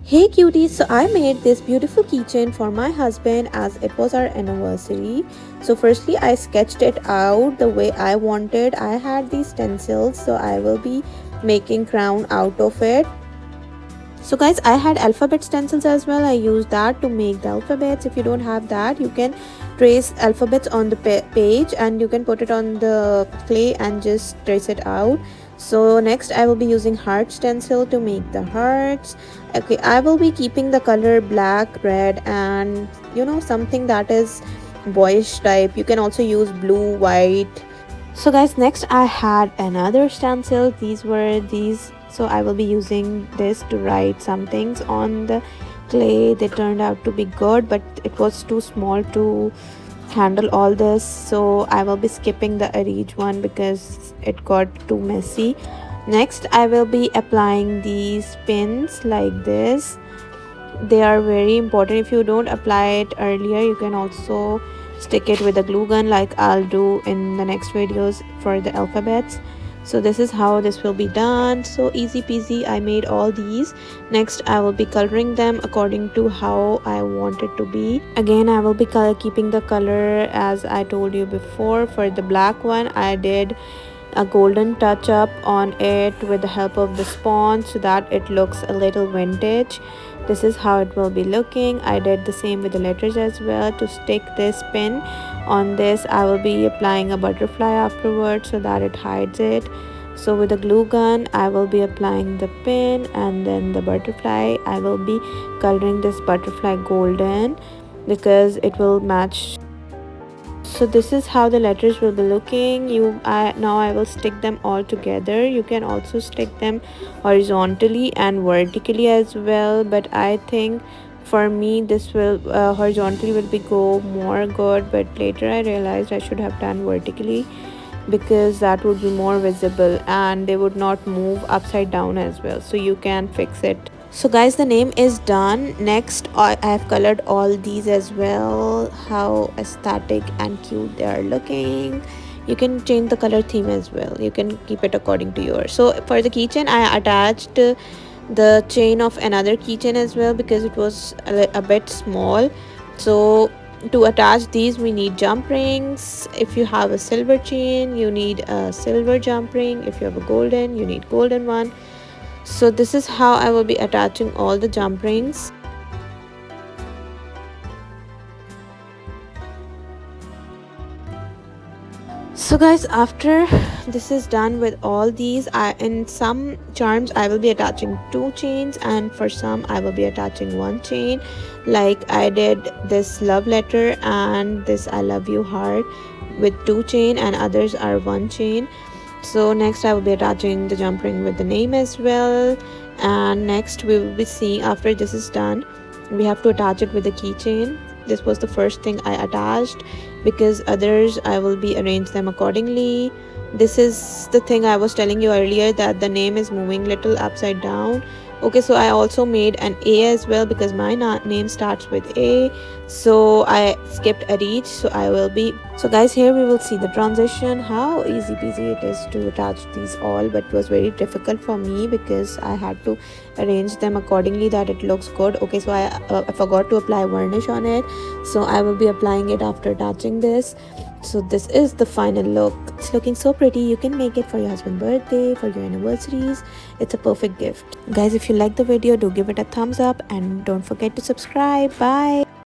Hey cuties, so I made this beautiful keychain for my husband as it was our anniversary. So firstly I sketched it out the way I wanted. I had these stencils, so I will be making crown out of it. So guys, I had alphabet stencils as well. I used that to make the alphabets. If you don't have that, you can trace alphabets on the page and you can put it on the clay and just trace it out. So next I will be using heart stencil to make the hearts. Okay, I will be keeping the color black, red, and something that is boyish type. You can also use blue, white. So guys, next I had another stencil. These so I will be using this to write some things on the clay. They turned out to be good, but it was too small to handle all this, so I will be skipping the arrange one because it got too messy. Next I will be applying these pins like this. They are very important. If you don't apply it earlier, you can also stick it with a glue gun like I'll do in the next videos for the alphabets. So this is how this will be done. So easy peasy, I made all these. Next I will be coloring them according to how I want it to be. Again, I will be keeping the color as I told you before. For the black one, I did a golden touch up on it with the help of the sponge so that it looks a little vintage. This is how it will be looking. I did the same with the letters as well. To stick this pin on this, I will be applying a butterfly afterwards so that it hides it. So with the glue gun, I will be applying the pin and then the butterfly. I will be coloring this butterfly golden because it will match. So this is how the letters will be looking. Now I will stick them all together. You can also stick them horizontally and vertically as well, but I think for me this will horizontally will be go more good, but later I realized I should have done vertically because that would be more visible and they would not move upside down as well. So you can fix it. So guys, the name is done. Next I have colored all these as well. How aesthetic and cute they are looking. You can change the color theme as well. You can keep it according to yours. So for the keychain, I attached the chain of another keychain as well because it was a bit small. So to attach these, we need jump rings. If you have a silver chain, you need a silver jump ring. If you have a golden, you need golden one. So this is how I will be attaching all the jump rings. So guys, after this is done with all these, in some charms I will be attaching 2 chains and for some I will be attaching 1 chain. Like I did this love letter and this I love you heart with 2 chain and others are 1 chain. So next I will be attaching the jump ring with the name as well, and next we will be seeing, after this is done, we have to attach it with the keychain. This was the first thing I attached because others I will be arrange them accordingly. This is the thing I was telling you earlier, that the name is moving little upside down. Okay, so I also made an A as well because my name starts with A, so I skipped a reach. So I will be, so guys, here we will see the transition, how easy peasy it is to attach these all, but it was very difficult for me because I had to arrange them accordingly that it looks good. Okay, so I forgot to apply varnish on it, so I will be applying it after attaching this. So this is the final look. It's looking so pretty. You can make it for your husband's birthday, for your anniversaries. It's a perfect gift. Guys, if you like the video, do give it a thumbs up and don't forget to subscribe. Bye.